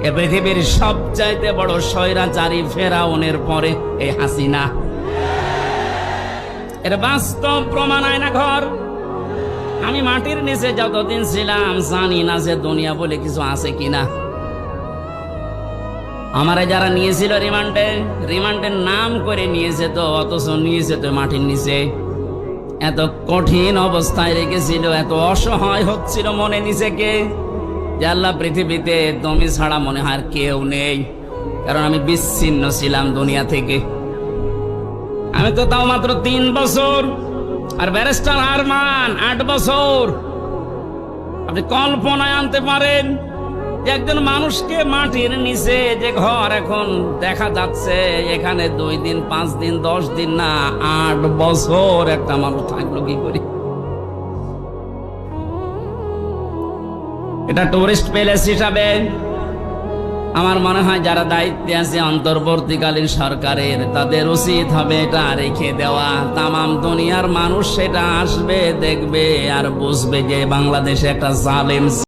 এ পৃথিবীর সবচাইতে বড় স্বৈরাচারী ফেরাউনের পরে এই হাসিনা। এর বাস্তব প্রমাণ আয়না ঘর। আমি মাটির নিচে যতদিন ছিলাম জানি না যে দুনিয়া বলে কিছু আছে কিনা। আমারে যারা নিয়েছিল রিমান্ডের নাম করে নিয়েছে তো, অথচ নিয়েছে তো মাটির নিচে। এত কঠিন অবস্থায় রেখেছিল, এত অসহায় হচ্ছিল মনে নিজেকে যে আল্লাহ পৃথিবীতে তুমি ছাড়া মনে হয় আর কেউ নেই। কারণ আমি বিচ্ছিন্ন ছিলাম দুনিয়া থেকে। আমি তো তাও মাত্র 3 বছর, আর ব্যারিস্টার আরমান 8 বছর। আপনি কল্পনায় আনতে পারেন যে একজন মানুষকে মাটির নিচে যে ঘর এখন দেখা যাচ্ছে, এখানে 2 দিন 5 দিন 10 দিন না 8 বছর একটা মানুষ থাকলো কি করে? এটা টুরিস্ট প্যালেস হিসাবে আমার মনে হয় যারা দায়িত্বে আছে অন্তর্বর্তীকালীন সরকারের, তাদের উচিত হবে এটা রেখে দেওয়া। তামাম দুনিয়ার মানুষ সেটা আসবে, দেখবে আর বুঝবে যে বাংলাদেশে একটা জালেম